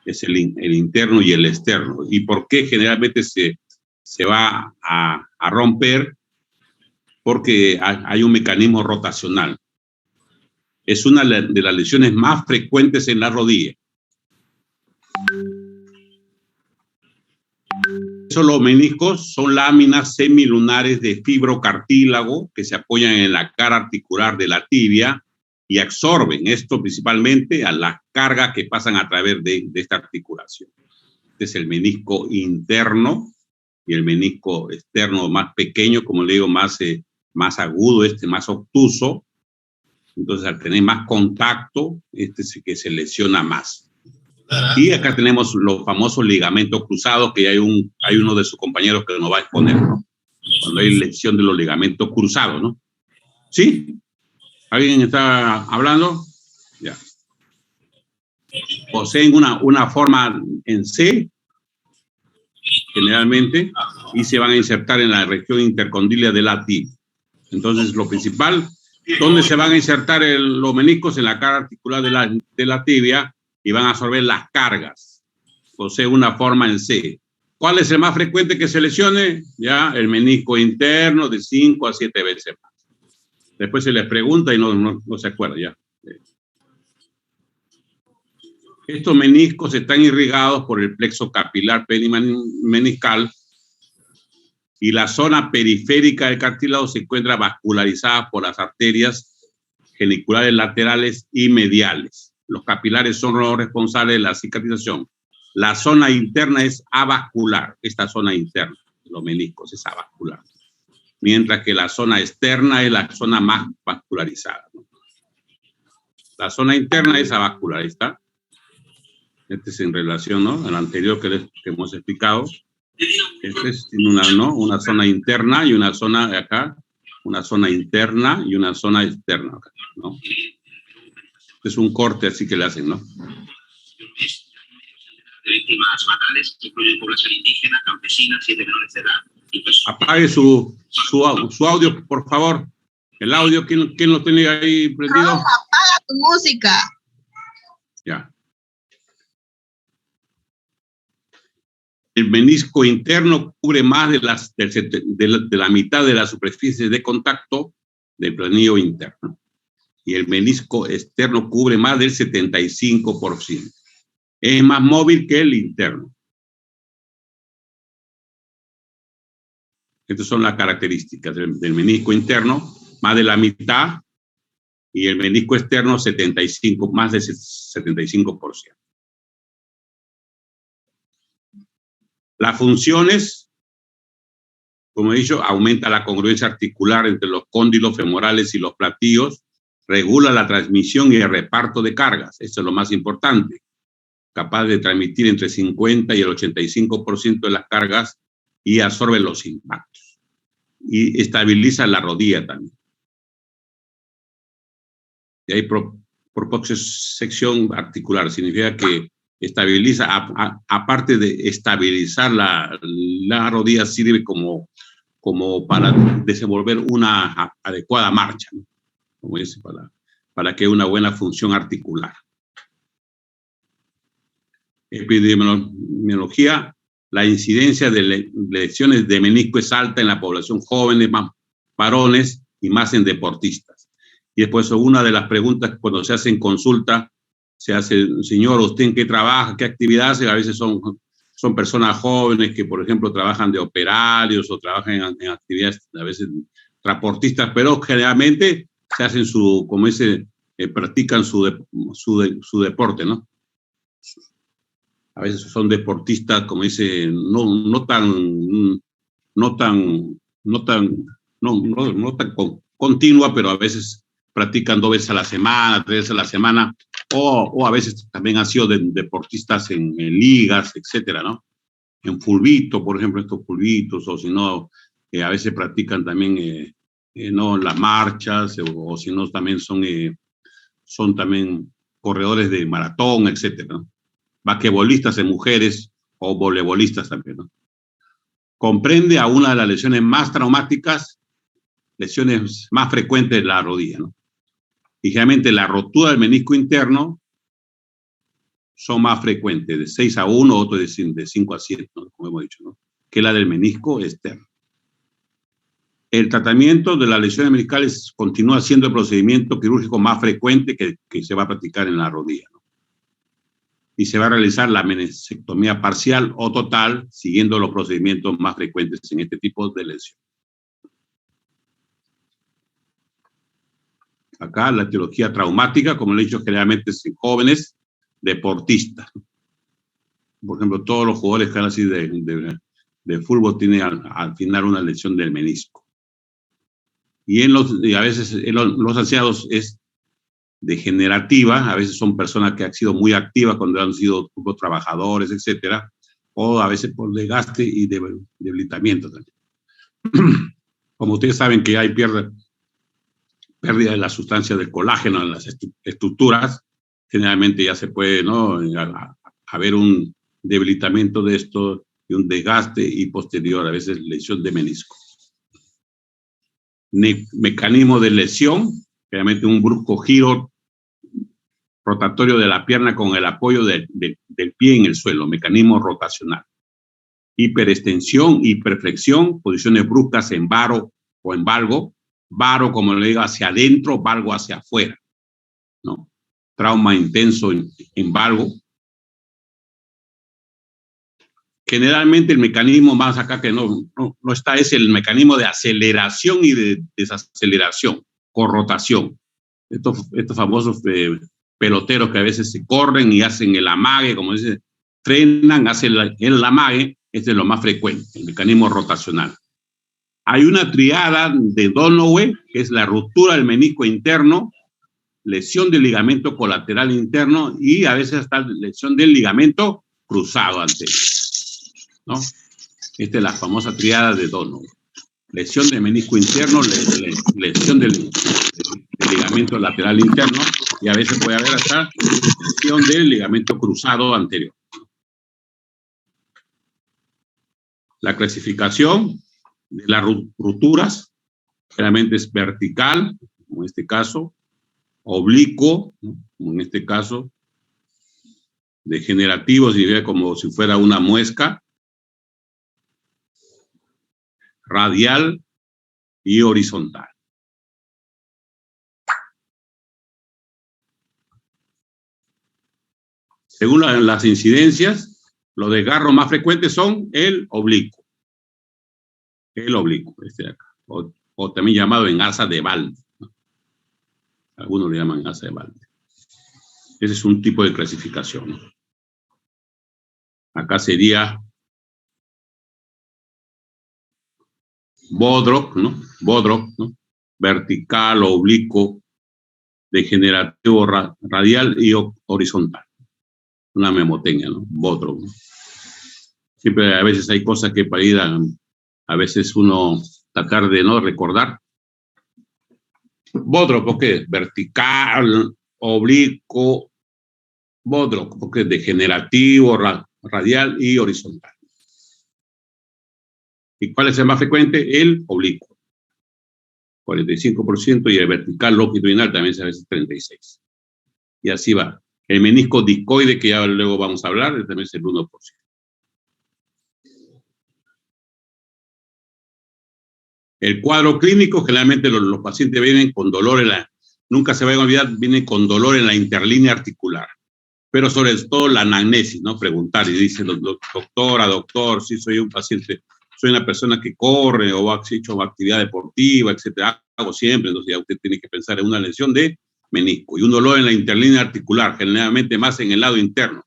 es el interno y el externo. ¿Y por qué generalmente se va a romper? Porque hay un mecanismo rotacional. Es una de las lesiones más frecuentes en la rodilla. Los meniscos son láminas semilunares de fibrocartílago que se apoyan en la cara articular de la tibia y absorben esto principalmente a las cargas que pasan a través de esta articulación. Este es el menisco interno y el menisco externo más pequeño, como le digo, más agudo, más obtuso. Entonces, al tener más contacto, este es el que se lesiona más. Y acá tenemos los famosos ligamentos cruzados, que hay uno de sus compañeros que nos va a exponer, ¿no? Cuando hay lesión de los ligamentos cruzados, ¿no? ¿Sí? ¿Alguien está hablando? Ya. Poseen una forma en C, generalmente, y se van a insertar en la región intercondílea de la tibia. Entonces, lo principal, ¿dónde se van a insertar los meniscos? En la cara articular de la tibia, y van a absorber las cargas. Posee una forma en C. ¿Cuál es el más frecuente que se lesione? Ya, el menisco interno, de 5 a 7 veces más. Después se les pregunta y no se acuerda ya. Estos meniscos están irrigados por el plexo capilar perimeniscal y la zona periférica del cartílago se encuentra vascularizada por las arterias geniculares laterales y mediales. Los capilares son los responsables de la cicatrización. La zona interna es avascular. Esta zona interna de los meniscos es avascular. Mientras que la zona externa es la zona más vascularizada, ¿no? La zona interna es avascular, ahí está. Este es en relación, ¿no?, al anterior que hemos explicado. Tiene una zona interna y una zona de acá, una zona interna y una zona externa, ¿no? Es un corte así que le hacen, ¿no? De víctimas fatales que incluyen población indígena, campesina, 7 menores de edad. Apague su audio, por favor. El audio, ¿quién lo tiene ahí prendido? No, apaga tu música. Ya. El menisco interno cubre más de la mitad de la superficie de contacto del planillo interno. Y el menisco externo cubre más del 75%. Es más móvil que el interno. Estas son las características del menisco interno, más de la mitad, y el menisco externo 75, más del 75%. Las funciones, como he dicho, aumenta la congruencia articular entre los cóndilos femorales y los platillos, regula la transmisión y el reparto de cargas, eso es lo más importante, capaz de transmitir entre 50 y el 85% de las cargas y absorbe los impactos. Y estabiliza la rodilla también. Y hay propiocepción articular, significa que estabiliza, aparte de estabilizar la rodilla, sirve como para desenvolver una adecuada marcha, ¿no? Como dice, para que haya una buena función articular. Epidemiología, la incidencia de lesiones de menisco es alta en la población jóvenes, más varones y más en deportistas. Y después una de las preguntas cuando se hace en consulta, se hace, señor, ¿usted en qué trabaja? ¿Qué actividad hace? A veces son personas jóvenes que, por ejemplo, trabajan de operarios o trabajan en actividades, a veces transportistas, pero generalmente se hacen como dice, practican su deporte, ¿no? A veces son deportistas, como dice, no tan continua, pero a veces practican 2 veces a la semana, 3 veces a la semana, o a veces también han sido deportistas en ligas, etcétera, ¿no? En fulbito, por ejemplo, estos fulbitos, o si no, a veces practican también no las marchas, o si no, también son también corredores de maratón, etcétera, ¿no? Basquetbolistas en mujeres o voleibolistas también, ¿no? Comprende a una de las lesiones más traumáticas, lesiones más frecuentes de la rodilla, ¿no? Y generalmente la rotura del menisco interno son más frecuentes, de 6 a 1, otro de 5 a 7, ¿no? Como hemos dicho, ¿no? Que la del menisco externo. El tratamiento de las lesiones meniscales continúa siendo el procedimiento quirúrgico más frecuente que se va a practicar en la rodilla, ¿no? Y se va a realizar la meniscectomía parcial o total, siguiendo los procedimientos más frecuentes en este tipo de lesión. Acá la etiología traumática, como le he dicho, generalmente es en jóvenes deportistas. Por ejemplo, todos los jugadores casi de fútbol tienen al final una lesión del menisco. Y a veces en los ancianos es degenerativa, a veces son personas que han sido muy activas cuando han sido trabajadores, etcétera, o a veces por desgaste y debilitamiento también. Como ustedes saben que hay pérdida de la sustancia del colágeno en las estructuras, generalmente ya se puede, ¿no?, haber un debilitamiento de esto y un desgaste y posterior, a veces lesión de menisco. Mecanismo de lesión, realmente un brusco giro rotatorio de la pierna con el apoyo del pie en el suelo, mecanismo rotacional. Hiperextensión, hiperflexión, posiciones bruscas en varo o en valgo, varo, como le digo, hacia adentro, valgo hacia afuera, ¿no? Trauma intenso en valgo. Generalmente el mecanismo más acá que no está es el mecanismo de aceleración y de desaceleración, con rotación. Estos famosos peloteros que a veces se corren y hacen el amague, como dice, frenan, hacen el amague, este es lo más frecuente, el mecanismo rotacional. Hay una triada de Donoghue, que es la ruptura del menisco interno, lesión del ligamento colateral interno y a veces hasta lesión del ligamento cruzado anterior, ¿no? Esta es la famosa triada de Donoghue. Lesión del menisco interno, lesión del ligamento lateral interno y a veces puede haber hasta lesión del ligamento cruzado anterior. La clasificación de las rupturas generalmente es vertical, como en este caso, oblicuo, ¿no?, como en este caso, degenerativo, sería como si fuera una muesca, radial y horizontal. Según las incidencias, los desgarros más frecuentes son el oblicuo, este de acá, o también llamado en asa de Balde, ¿no? Algunos le llaman asa de Balde. Ese es un tipo de clasificación, ¿no? Acá sería Bodrock, ¿no? Bodrock, ¿no? Vertical, oblicuo, degenerativo, radial y horizontal. Una memotecnia, ¿no? Bodrock, ¿no? Siempre a veces hay cosas que para ir a veces uno tratar de no recordar. Bodrock, porque vertical, oblicuo, Bodrock, porque es degenerativo, radial y horizontal. ¿Y cuál es el más frecuente? El oblicuo, 45%, y el vertical longitudinal también a veces 36%. Y así va. El menisco discoide, que ya luego vamos a hablar, también es el 1%. El cuadro clínico, generalmente los pacientes vienen con dolor nunca se vayan a olvidar, vienen con dolor en la interlínea articular, pero sobre todo la anamnesis, ¿no? Preguntar y dicen, doctor, sí soy un paciente, soy una persona que corre o ha hecho actividad deportiva, etcétera, hago siempre, entonces ya usted tiene que pensar en una lesión de menisco y un dolor en la interlínea articular, generalmente más en el lado interno.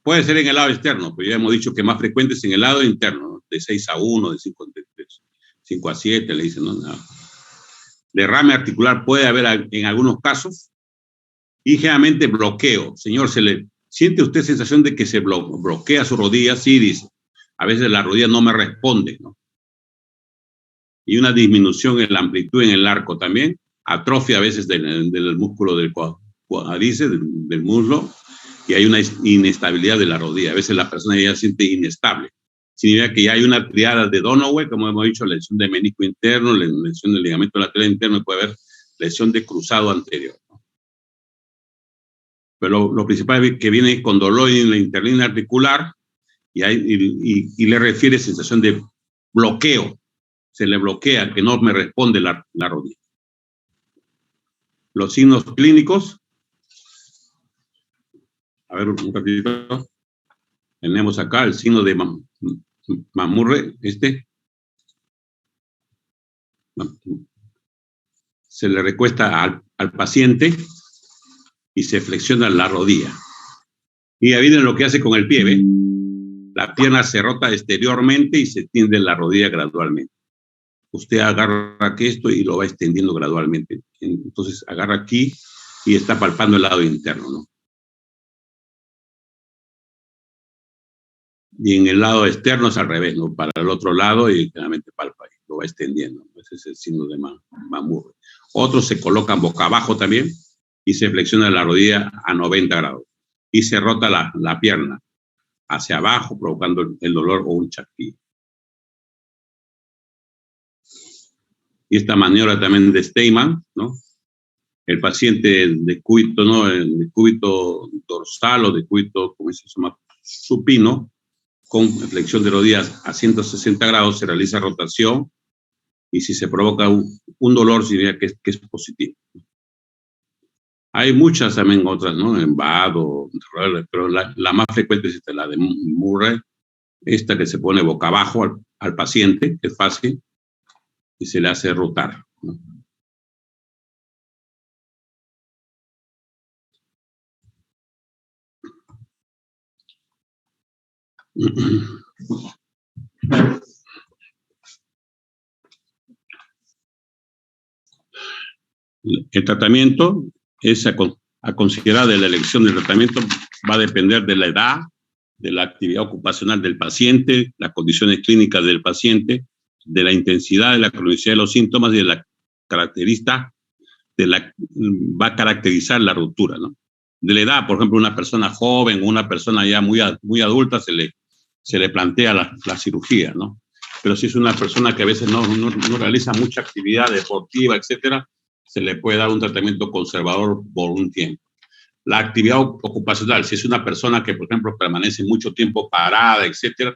Puede ser en el lado externo, pero ya hemos dicho que más frecuente es en el lado interno, ¿no? De 6 a 1, de 5 a 7, le dicen, ¿no? Derrame articular puede haber en algunos casos y generalmente bloqueo. Señor, ¿siente usted sensación de que se bloquea su rodilla? Sí, dice. A veces la rodilla no me responde, ¿no? Y una disminución en la amplitud en el arco también, atrofia a veces del músculo del cuádriceps, del muslo, y hay una inestabilidad de la rodilla. A veces la persona ya se siente inestable. Significa que ya hay una triada de Donoghue, como hemos dicho, lesión de menisco interno, lesión del ligamento lateral interno, y puede haber lesión de cruzado anterior, ¿no? pero lo principal es que viene con dolor en la interlínea articular y le refiere sensación de bloqueo. Se le bloquea, que no me responde la rodilla. Los signos clínicos. A ver, un ratito. Tenemos acá el signo de Mamurre, Se le recuesta al paciente y se flexiona la rodilla. Y ahí viene lo que hace con el pie, ¿ve? La pierna se rota exteriormente y se tiende la rodilla gradualmente. Usted agarra aquí esto y lo va extendiendo gradualmente. Entonces agarra aquí y está palpando el lado interno, ¿no? Y en el lado externo es al revés, ¿no? Para el otro lado y generalmente palpa y lo va extendiendo. Ese es el signo de Mamurre. Otros se colocan boca abajo también y se flexiona la rodilla a 90 grados. Y se rota la pierna hacia abajo, provocando el dolor o un chasquido. Y esta maniobra también de Steinman, ¿no? El paciente de cúbito, ¿no? De cúbito dorsal o de cúbito, como se llama, supino, con flexión de rodillas a 160 grados, se realiza rotación y si se provoca un dolor, significa que es positivo. Hay muchas también otras, ¿no? En Vado, pero la más frecuente es esta, la de Murray, esta que se pone boca abajo al paciente, que es fácil, y se le hace rotar, ¿no? El tratamiento es a considerar de la elección del tratamiento, va a depender de la edad, de la actividad ocupacional del paciente, las condiciones clínicas del paciente, de la intensidad, de la cronicidad de los síntomas y de la característica va a caracterizar la ruptura, ¿no? De la edad, por ejemplo, una persona joven o una persona ya muy adulta se le plantea la cirugía, ¿no? Pero si es una persona que a veces no realiza mucha actividad deportiva, etcétera, se le puede dar un tratamiento conservador por un tiempo. La actividad ocupacional, si es una persona que, por ejemplo, permanece mucho tiempo parada, etcétera,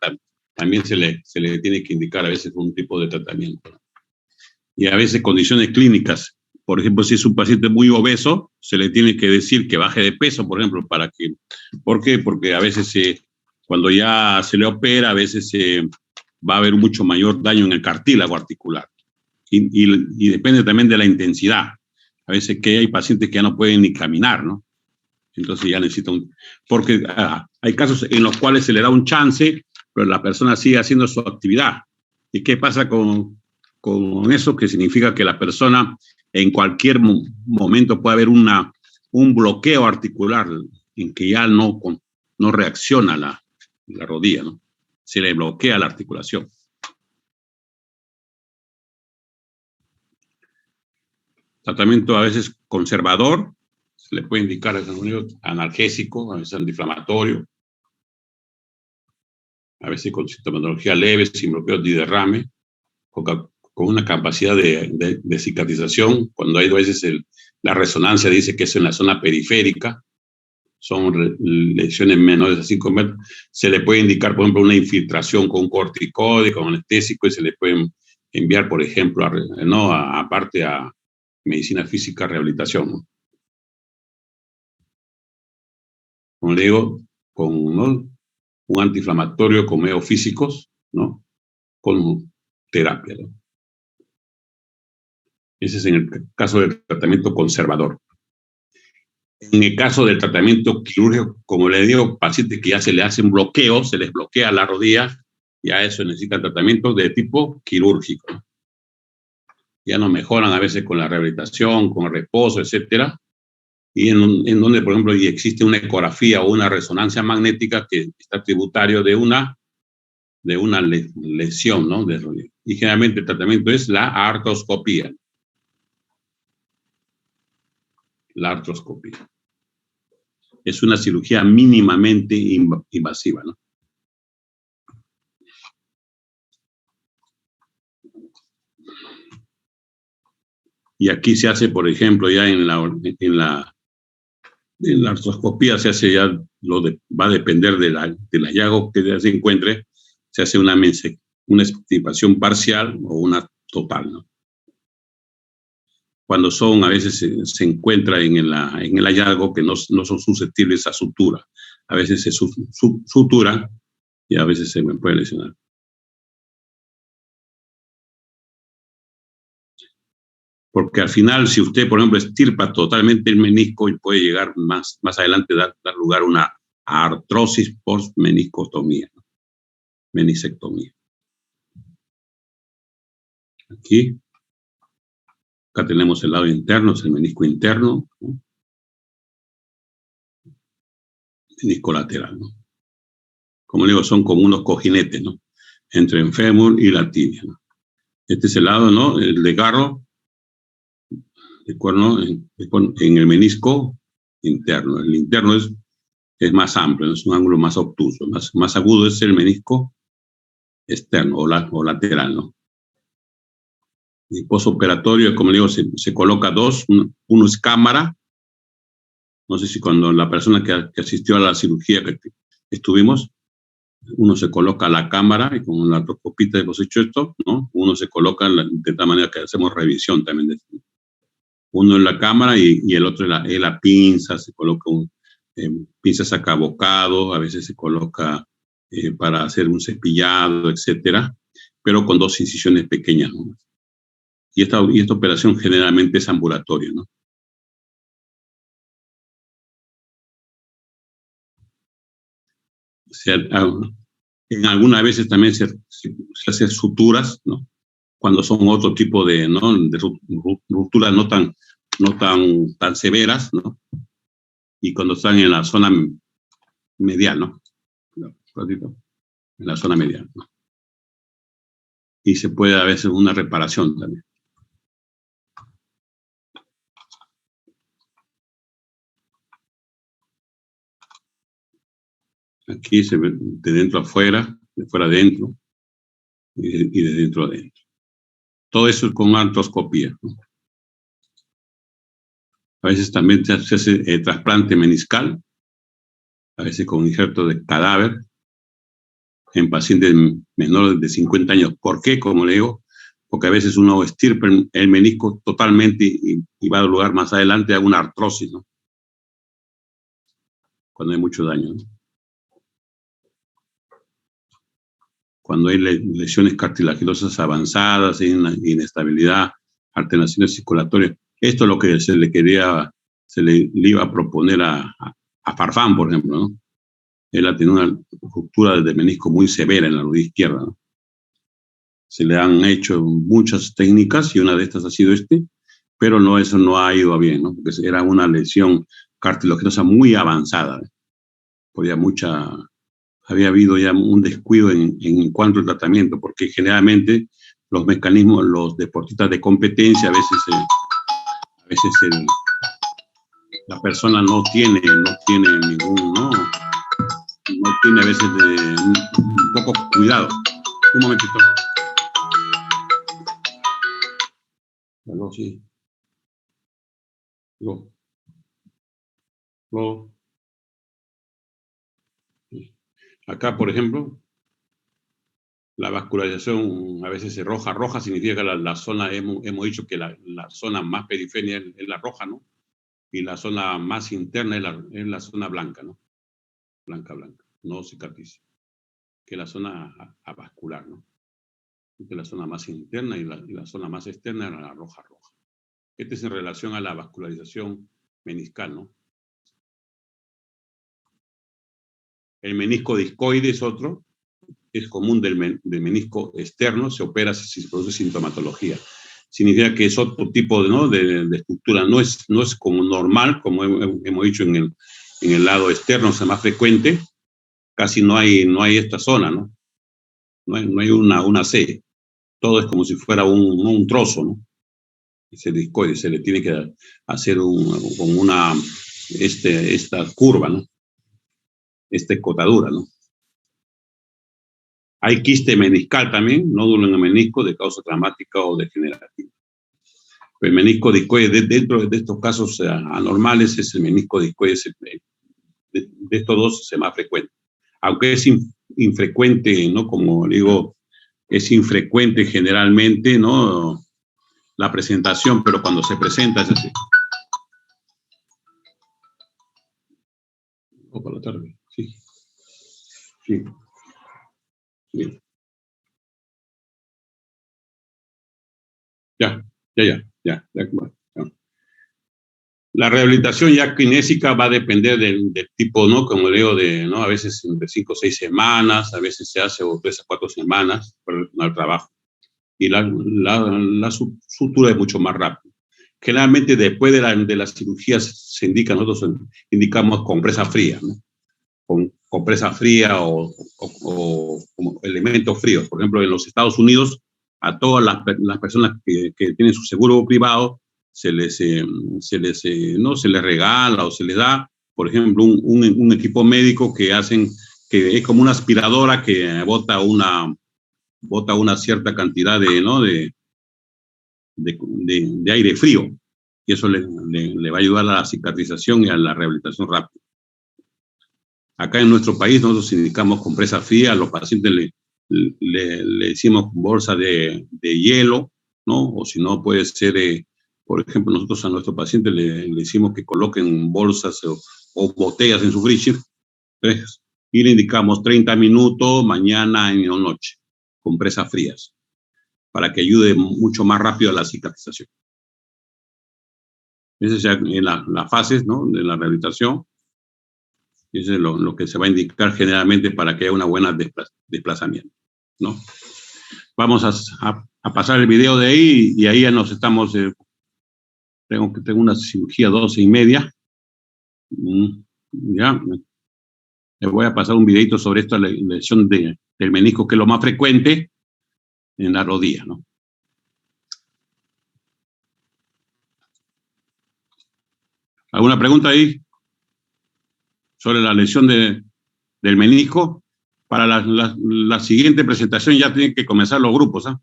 también se le tiene que indicar a veces un tipo de tratamiento. Y a veces condiciones clínicas, por ejemplo, si es un paciente muy obeso, se le tiene que decir que baje de peso, por ejemplo, ¿por qué? Porque a veces cuando ya se le opera, a veces va a haber mucho mayor daño en el cartílago articular. Y depende también de la intensidad. A veces que hay pacientes que ya no pueden ni caminar, ¿no? Entonces ya necesitan, porque hay casos en los cuales se le da un chance, pero la persona sigue haciendo su actividad. ¿Y qué pasa con eso? Que significa que la persona en cualquier momento puede haber un bloqueo articular en que ya no reacciona la rodilla, ¿no? Se le bloquea la articulación. Tratamiento a veces conservador, se le puede indicar analgésico, a veces antiinflamatorio, a veces con sintomatología leve, sin bloqueo de derrame, con una capacidad de cicatrización. Cuando hay a veces la resonancia dice que es en la zona periférica, son lesiones menores a 5 metros, se le puede indicar, por ejemplo, una infiltración con corticoide, con anestésico, y se le pueden enviar, por ejemplo, aparte a medicina física, rehabilitación, ¿no? Como le digo, ¿no? Un antiinflamatorio con medios físicos, ¿no? Con terapia, ¿no? Ese es en el caso del tratamiento conservador. En el caso del tratamiento quirúrgico, como le digo, pacientes que ya se le hace un bloqueo, se les bloquea la rodilla, ya eso necesita tratamiento de tipo quirúrgico, ¿no? Ya no mejoran a veces con la rehabilitación, con el reposo, etcétera. Y en donde, por ejemplo, existe una ecografía o una resonancia magnética que está tributario de una lesión, ¿no? Y generalmente el tratamiento es la artroscopía. La artroscopía. Es una cirugía mínimamente invasiva, ¿no? Y aquí se hace, por ejemplo, ya en la En la artroscopía se hace ya, va a depender del hallazgo que se encuentre, se hace una extirpación parcial o una total, ¿no? Cuando a veces se encuentra en el hallazgo que no son susceptibles a sutura. A veces se sutura y a veces se me puede lesionar. Porque al final, si usted, por ejemplo, extirpa totalmente el menisco, y puede llegar más adelante dar lugar a una artrosis post-meniscostomía, ¿no? Meniscectomía. Acá tenemos el lado interno, es el menisco interno, ¿no? Menisco lateral, ¿no? Como le digo, son como unos cojinetes, ¿no? Entre el fémur y la tibia, ¿no? Este es el lado, ¿no? El desgarro del cuerno en el menisco interno. El interno es más amplio, es un ángulo más obtuso, más agudo es el menisco externo o lateral, ¿no? Y postoperatorio, como digo, se coloca dos, uno es cámara. No sé si cuando la persona que asistió a la cirugía que estuvimos, uno se coloca la cámara y con la artroscopita hemos hecho esto, ¿no? Uno se coloca de tal manera que hacemos revisión también de esto. Uno en la cámara y el otro en la pinza, se coloca pinza sacabocado, a veces se coloca para hacer un cepillado, etcétera, pero con dos incisiones pequeñas, ¿no? Y esta operación generalmente es ambulatoria, ¿no? En algunas veces también se hacen suturas, ¿no? Cuando son otro tipo de, ¿no? De rupturas no tan severas, ¿no? Y cuando están en la zona medial, ¿no? En la zona medial, ¿no? Y se puede a veces una reparación también. Aquí se ve de dentro a afuera, de fuera adentro y de dentro a adentro. Todo eso es con artroscopía, ¿no? A veces también se hace trasplante meniscal, a veces con injerto de cadáver en pacientes menores de 50 años. ¿Por qué? Como le digo, porque a veces uno extirpa el menisco totalmente y va a dar lugar más adelante a una artrosis, ¿no? Cuando hay mucho daño, ¿no? Cuando hay lesiones cartilaginosas avanzadas, inestabilidad, alteraciones circulatorias. Esto es lo que se le iba a proponer a Farfán, por ejemplo, ¿no? Él ha tenido una ruptura de menisco muy severa en la rodilla izquierda, ¿no? Se le han hecho muchas técnicas y una de estas ha sido pero no, eso no ha ido bien, ¿no? Porque era una lesión cartilaginosa muy avanzada, ¿no? Había habido ya un descuido en cuanto al tratamiento, porque generalmente los mecanismos, los deportistas de competencia, a veces la persona no tiene ningún, ¿no? No tiene a veces un poco cuidado. Un momentito. Aló, sí. Aló. Aló. Acá, por ejemplo, la vascularización a veces es roja. Roja significa que la zona, hemos dicho que la zona más periférica es la roja, ¿no? Y la zona más interna es la zona blanca, ¿no? Blanca, no cicatriz. Que es la zona avascular, ¿no? Que es la zona más interna y la zona más externa era la roja. Este es en relación a la vascularización meniscal, ¿no? El menisco discoide es otro, es común del menisco externo, se opera si se produce sintomatología. Significa que es otro tipo de estructura, no es como normal, como hemos dicho en el lado externo, o sea, más frecuente, casi no hay esta zona, ¿no? No hay una C, todo es como si fuera un trozo, ¿no? Se discoide, se le tiene que hacer como esta curva, ¿no? Esta escotadura, ¿no? Hay quiste meniscal también, nódulo en el menisco de causa traumática o degenerativa. El menisco discoide, dentro de estos casos anormales, es el menisco discoide, de estos dos es el más frecuente. Aunque es infrecuente, ¿no? Como digo, es infrecuente generalmente, ¿no? La presentación, pero cuando se presenta es así. O por la tarde, sí. Sí. Sí. Ya. Bueno, ya. La rehabilitación ya kinésica va a depender del tipo, ¿no? Como digo, ¿no? A veces de 5 o 6 semanas, a veces se hace 3 a 4 semanas por el trabajo. Y la sutura es mucho más rápido. Generalmente después de las cirugías se indica, nosotros indicamos compresa fría, ¿no? Con compresa fría o como elementos fríos. Por ejemplo, en los Estados Unidos, a todas las personas que tienen su seguro privado, se les regala o se les da, por ejemplo, un equipo médico que es como una aspiradora que bota una cierta cantidad de aire frío, y eso le va a ayudar a la cicatrización y a la rehabilitación rápida. Acá en nuestro país nosotros indicamos compresa fría, a los pacientes le decimos bolsa de hielo, ¿no? O si no puede ser, por ejemplo, nosotros a nuestros pacientes le decimos que coloquen bolsas o botellas en su freezer, y le indicamos 30 minutos, mañana y noche, compresas frías, para que ayude mucho más rápido a la cicatrización. Esa es ya en las fases, ¿no? De la rehabilitación. Eso es lo que se va a indicar generalmente para que haya una buena desplazamiento, ¿no? Vamos a pasar el video de ahí y ahí ya nos estamos... tengo una cirugía 12:30. Ya. Les voy a pasar un videito sobre esta lesión del menisco, que es lo más frecuente en la rodilla, ¿no? ¿Alguna pregunta ahí sobre la lesión del menisco? Para la siguiente presentación ya tienen que comenzar los grupos, ¿ah?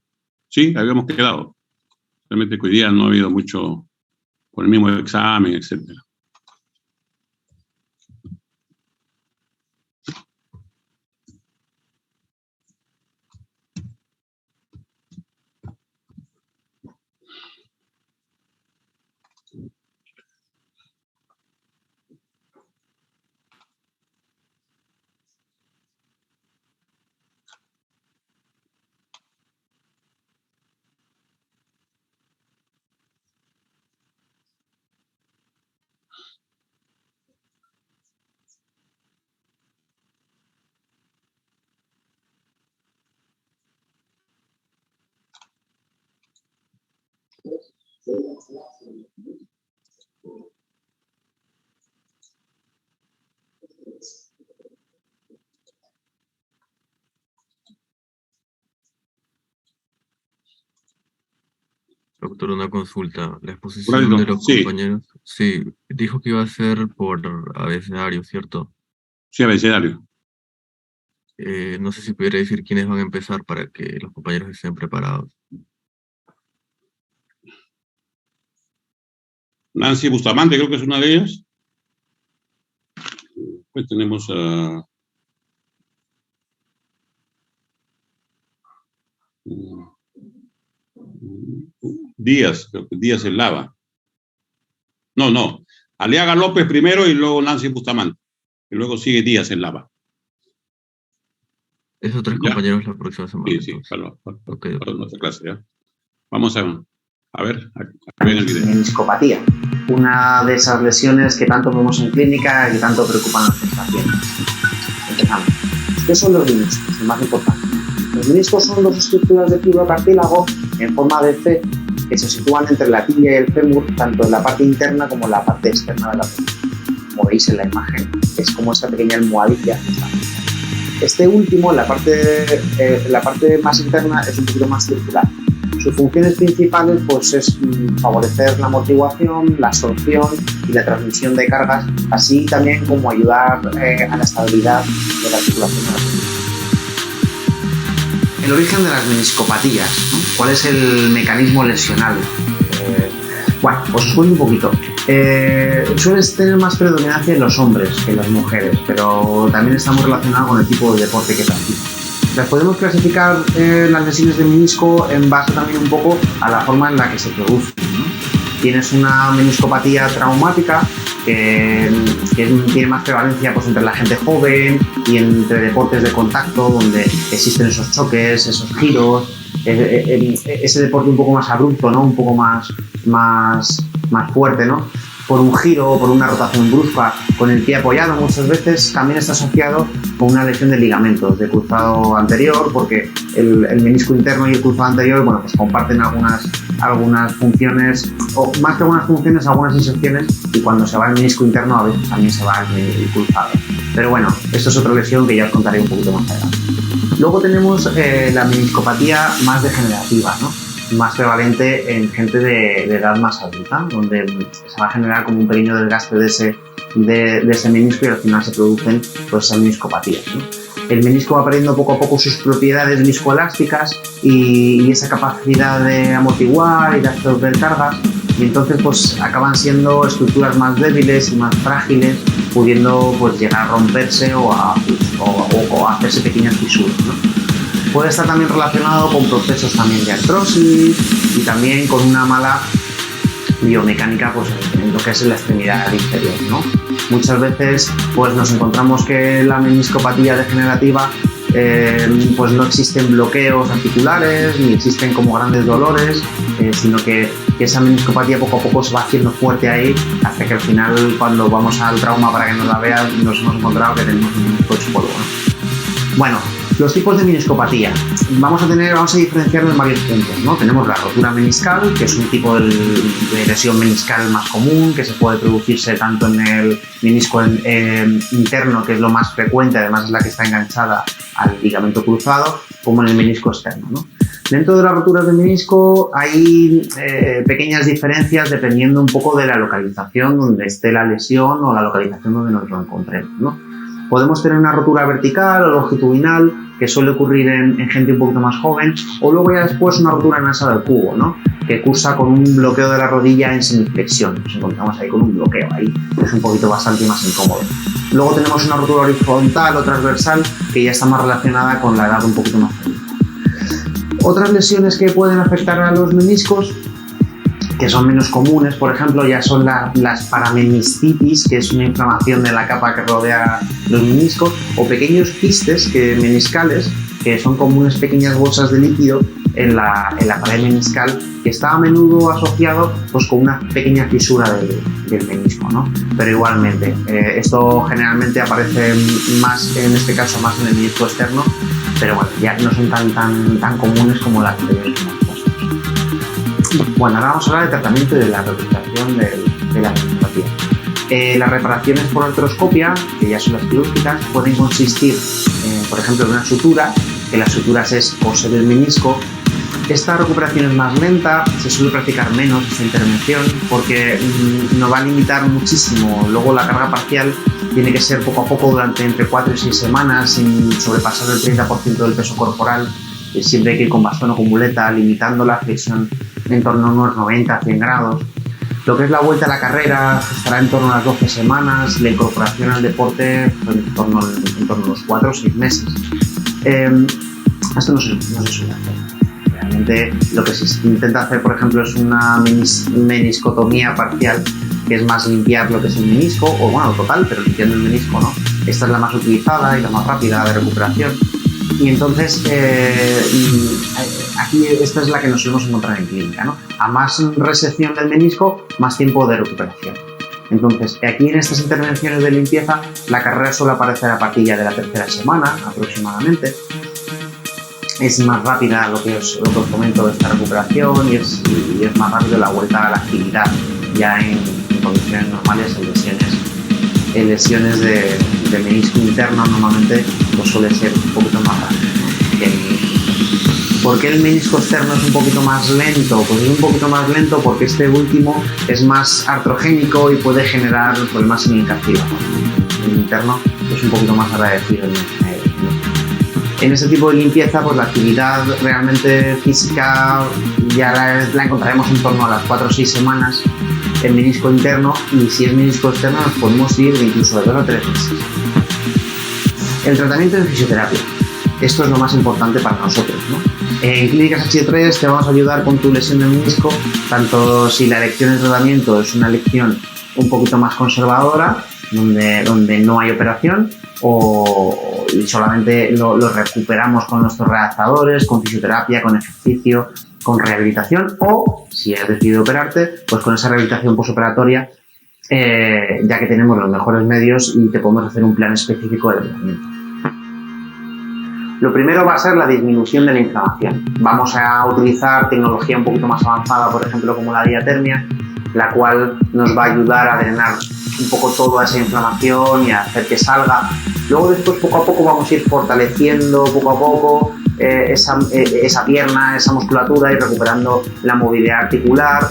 Sí, habíamos quedado. Realmente que hoy día no ha habido mucho por el mismo examen, etcétera. Doctor, una consulta. La exposición de los compañeros, sí, dijo que iba a ser por abecedario, ¿cierto? Sí, abecedario. No sé si pudiera decir quiénes van a empezar para que los compañeros estén preparados. Nancy Bustamante, creo que es una de ellas. Pues tenemos a... Díaz, creo que Díaz es Lava. No. Aliaga López primero y luego Nancy Bustamante. Y luego sigue Díaz en Lava. Esos 3 compañeros la próxima semana. Sí, para okay. Nuestra clase, ¿ya? Vamos a ver el video. Meniscopatía, una de esas lesiones que tanto vemos en clínica y que tanto preocupan a nuestros pacientes. Empezamos. ¿Qué son los meniscos? Lo más importante. Los meniscos son 2 estructuras de fibrocartílago en forma de C que se sitúan entre la tibia y el fémur, tanto en la parte interna como en la parte externa de la pierna. Como veis en la imagen, es como esta pequeña almohadilla. Este último, en la parte más interna, es un poquito más circular. Sus funciones principales pues, es favorecer la amortiguación, la absorción y la transmisión de cargas, así también como ayudar a la estabilidad de la articulación de la pierna. El origen de las meniscopatías, ¿no? ¿Cuál es el mecanismo lesional Bueno, pues os cuento un poquito. Suele tener más predominancia en los hombres que en las mujeres, pero también está muy relacionado con el tipo de deporte que practican. Las podemos clasificar las lesiones de menisco en base también un poco a la forma en la que se producen, ¿no? Tienes una meniscopatía traumática que tiene más prevalencia pues, entre la gente joven y entre deportes de contacto donde existen esos choques, esos giros, ese deporte un poco más abrupto, ¿no? Un poco más fuerte, ¿no? Por un giro o por una rotación brusca con el pie apoyado muchas veces también está asociado con una lesión de ligamentos de cruzado anterior, porque el menisco interno y el cruzado anterior, bueno, pues comparten algunas funciones, o más que algunas funciones, algunas inserciones, y cuando se va el menisco interno a veces también se va el cruzado. Pero bueno, esto es otra lesión que ya os contaré un poquito más adelante. Luego tenemos la meniscopatía más degenerativa, ¿no? Más prevalente en gente de edad más adulta, donde se va a generar como un pequeño desgaste de ese menisco y al final se producen pues, esas meniscopatías, ¿no? El menisco va perdiendo poco a poco sus propiedades viscoelásticas y esa capacidad de amortiguar y de absorber cargas, y entonces pues acaban siendo estructuras más débiles y más frágiles, pudiendo pues llegar a romperse o a hacerse pequeñas fisuras, ¿no? Puede estar también relacionado con procesos también de artrosis y también con una mala biomecánica pues, en lo que es la extremidad inferior, ¿no? Muchas veces pues, nos encontramos que la meniscopatía degenerativa pues no existen bloqueos articulares ni existen como grandes dolores, sino que esa meniscopatía poco a poco se va haciendo fuerte ahí hasta que al final cuando vamos al trauma para que nos la vean nos hemos encontrado que tenemos un menisco expolvo, ¿no? Bueno, los tipos de meniscopatía. Vamos a diferenciarlo en varios puntos, ¿no? Tenemos la rotura meniscal, que es un tipo de lesión meniscal más común, que se puede producirse tanto en el menisco interno, que es lo más frecuente, además es la que está enganchada al ligamento cruzado, como en el menisco externo, ¿no? Dentro de las roturas de menisco hay pequeñas diferencias dependiendo un poco de la localización donde esté la lesión o la localización donde nos lo encontremos, ¿no? Podemos tener una rotura vertical o longitudinal que suele ocurrir en gente un poquito más joven, o luego ya después una rotura en asa del cubo, ¿no? Que cursa con un bloqueo de la rodilla en semiflexión. Nos encontramos ahí con un bloqueo ahí, que es un poquito bastante más incómodo. Luego tenemos una rotura horizontal o transversal que ya está más relacionada con la edad un poquito más adulta. Otras lesiones que pueden afectar a los meniscos, que son menos comunes, por ejemplo, ya son las parameniscitis, que es una inflamación de la capa que rodea los meniscos, o pequeños quistes meniscales, que son como unas pequeñas bolsas de líquido en la pared meniscal, que está a menudo asociado pues, con una pequeña fisura del menisco, ¿no? Pero igualmente, esto generalmente aparece más, en este caso, más en el menisco externo, pero bueno, ya no son tan comunes como las anteriores. Bueno, ahora vamos a hablar del tratamiento y de la rehabilitación de la meniscopatía. Las reparaciones por artroscopia, que ya son las quirúrgicas, pueden consistir, por ejemplo, en una sutura, que las suturas es coser el menisco. Esta recuperación es más lenta, se suele practicar menos esta intervención porque nos va a limitar muchísimo. Luego la carga parcial tiene que ser poco a poco durante entre 4 y 6 semanas sin sobrepasar el 30% del peso corporal. Siempre hay que ir con bastón o con muleta, limitando la flexión en torno a unos 90 a 100 grados. Lo que es la vuelta a la carrera estará en torno a las 12 semanas, la incorporación al deporte en torno a los 4 o 6 meses. Esto no se suele hacer. Realmente lo que se intenta hacer, por ejemplo, es una meniscotomía parcial, que es más limpiar lo que es el menisco, o bueno, total, pero limpiando el menisco, ¿no? Esta es la más utilizada y la más rápida de recuperación. Y entonces, aquí esta es la que nos solemos encontrar en clínica, ¿no? A más resección del menisco, más tiempo de recuperación. Entonces, aquí en estas intervenciones de limpieza, la carrera suele aparecer a partir ya de la 3ª semana, aproximadamente. Es más rápida lo que os comento de esta recuperación y es más rápido la vuelta a la actividad, ya en condiciones normales, en lesiones de menisco interno normalmente pues suele ser un poquito más rápido, ¿no? ¿Por qué el menisco externo es un poquito más lento? Pues es un poquito más lento porque este último es más artrogénico y puede generar problemas en el cartílago. El interno es un poquito más agradecido. En este tipo de limpieza, pues la actividad realmente física ya la encontraremos en torno a las 4 o 6 semanas el menisco interno, y si es menisco externo nos podemos ir incluso de 2 a 3 meses. El tratamiento de fisioterapia. Esto es lo más importante para nosotros, ¿no? En Clínicas H3 te vamos a ayudar con tu lesión de menisco, tanto si la elección de tratamiento es una elección un poquito más conservadora, donde no hay operación, y solamente lo recuperamos con nuestros readaptadores, con fisioterapia, con ejercicio, con rehabilitación, o si has decidido operarte, pues con esa rehabilitación postoperatoria, ya que tenemos los mejores medios y te podemos hacer un plan específico de tratamiento. Lo primero va a ser la disminución de la inflamación. Vamos a utilizar tecnología un poquito más avanzada, por ejemplo, como la diatermia, la cual nos va a ayudar a drenar un poco toda esa inflamación y a hacer que salga. Luego después, poco a poco, vamos a ir fortaleciendo poco a poco esa pierna, esa musculatura, y recuperando la movilidad articular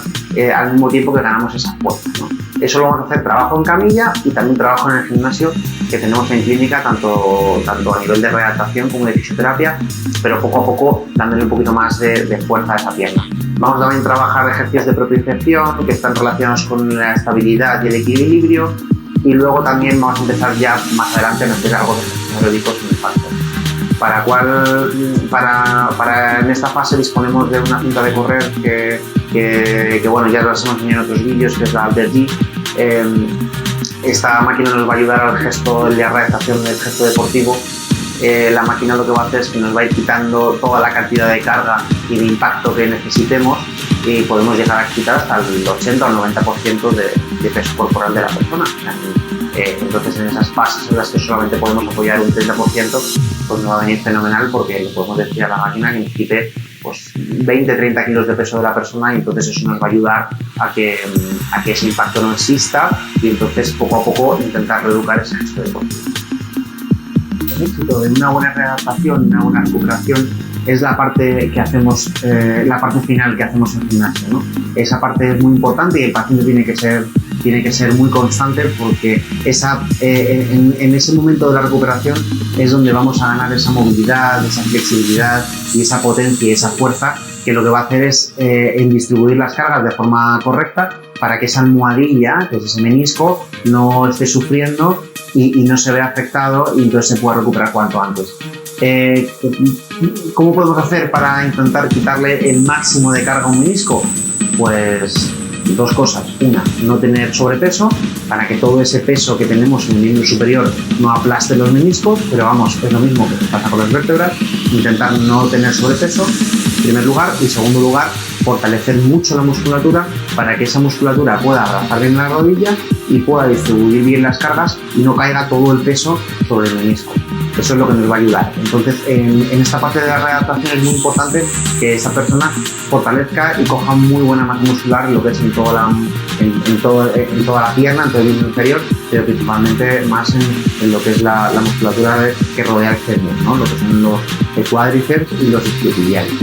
al mismo tiempo que ganamos esa fuerza, ¿no? Eso lo vamos a hacer trabajo en camilla y también trabajo en el gimnasio que tenemos en clínica, tanto a nivel de readaptación como de fisioterapia, pero poco a poco dándole un poquito más de fuerza a esa pierna. Vamos también a trabajar ejercicios de propiocepción que están relacionados con la estabilidad y el equilibrio, y luego también vamos a empezar ya más adelante a meter algo de ejercicios aeróbicos en el parto. Para en esta fase disponemos de una cinta de correr que bueno, ya las hemos enseñado en otros vídeos, que es la Albert G. Esta máquina nos va a ayudar al gesto de readaptación del gesto deportivo. La máquina lo que va a hacer es que nos va a ir quitando toda la cantidad de carga y de impacto que necesitemos, y podemos llegar a quitar hasta el 80 o el 90% de peso corporal de la persona. Entonces, en esas fases en las que solamente podemos apoyar un 30%, pues nos va a venir fenomenal, porque le podemos decir a la máquina que nos quite pues 20-30 kilos de peso de la persona, y entonces eso nos va a ayudar a que ese impacto no exista, y entonces poco a poco intentar reeducar ese gesto deportivo. El éxito de una buena readaptación, una buena recuperación, es la parte que hacemos, la parte final que hacemos en gimnasio, ¿no? Esa parte es muy importante y el paciente tiene que ser muy constante, porque en ese momento de la recuperación es donde vamos a ganar esa movilidad, esa flexibilidad y esa potencia y esa fuerza, que lo que va a hacer es en distribuir las cargas de forma correcta para que esa almohadilla, que es ese menisco, no esté sufriendo y no se vea afectado, y entonces se pueda recuperar cuanto antes. ¿Cómo podemos hacer para intentar quitarle el máximo de carga a un menisco? Pues dos cosas. Una, no tener sobrepeso, para que todo ese peso que tenemos en el miembro superior no aplaste los meniscos, pero vamos, es lo mismo que pasa con las vértebras. Intentar no tener sobrepeso, en primer lugar, y en segundo lugar, fortalecer mucho la musculatura para que esa musculatura pueda abrazar bien la rodilla y pueda distribuir bien las cargas y no caiga todo el peso sobre el menisco. Eso es lo que nos va a ayudar. Entonces, en esta parte de la readaptación es muy importante que esa persona fortalezca y coja muy buena masa muscular, lo que es en toda la pierna, en todo el miembro inferior, pero principalmente más en lo que es la musculatura que rodea el fémur, ¿no? Lo que son los cuádriceps y los isquiotibiales.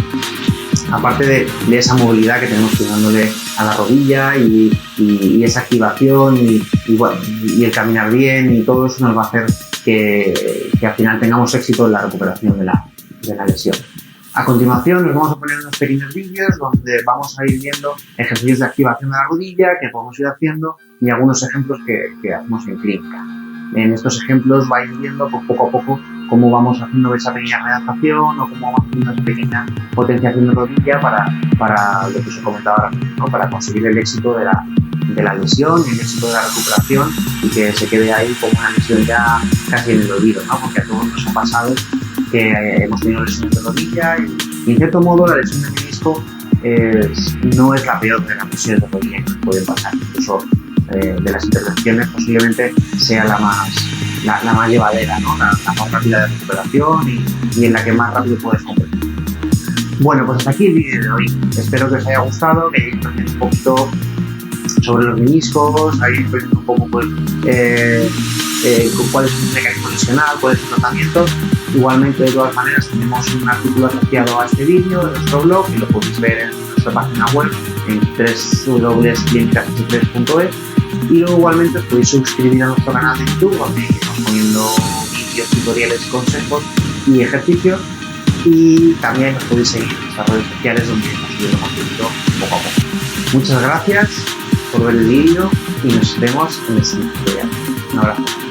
Aparte de esa movilidad que tenemos que ir dándole a la rodilla y esa activación y el caminar bien, y todo eso nos va a hacer que al final tengamos éxito en la recuperación de la lesión. A continuación nos vamos a poner unos pequeños vídeos donde vamos a ir viendo ejercicios de activación de la rodilla que podemos ir haciendo y algunos ejemplos que hacemos en clínica. En estos ejemplos vais viendo poco a poco cómo vamos haciendo esa pequeña readaptación o cómo vamos haciendo esa pequeña potenciación de rodilla para lo que os he comentado ahora mismo, ¿no? Para conseguir el éxito de la lesión y el éxito de la recuperación, y que se quede ahí como una lesión ya casi en el olvido, ¿no? Porque a todos nos ha pasado que hemos tenido lesiones de rodilla y en cierto modo la lesión de menisco no es la peor de las lesiones de rodilla que pueden pasar. Incluso de las intervenciones posiblemente sea la más llevadera, ¿no? La más rápida de recuperación y en la que más rápido puedes comprender. Bueno, pues hasta aquí el vídeo de hoy. Espero que os haya gustado, que hayáis aprendido un poquito sobre los meniscos, hayáis aprendido un poco pues, cuál es el mecanismo lesional, cuál es el tratamiento. Igualmente, de todas maneras, tenemos un artículo asociado a este vídeo en nuestro blog, y lo podéis ver en nuestra página web en www.clinicash3.es. Y luego igualmente os podéis suscribir a nuestro canal de YouTube, donde iremos poniendo vídeos, tutoriales, consejos y ejercicios. Y también os podéis seguir en nuestras redes sociales, donde iremos subiendo contenido poco a poco. Muchas gracias por ver el vídeo y nos vemos en el siguiente video. Un abrazo.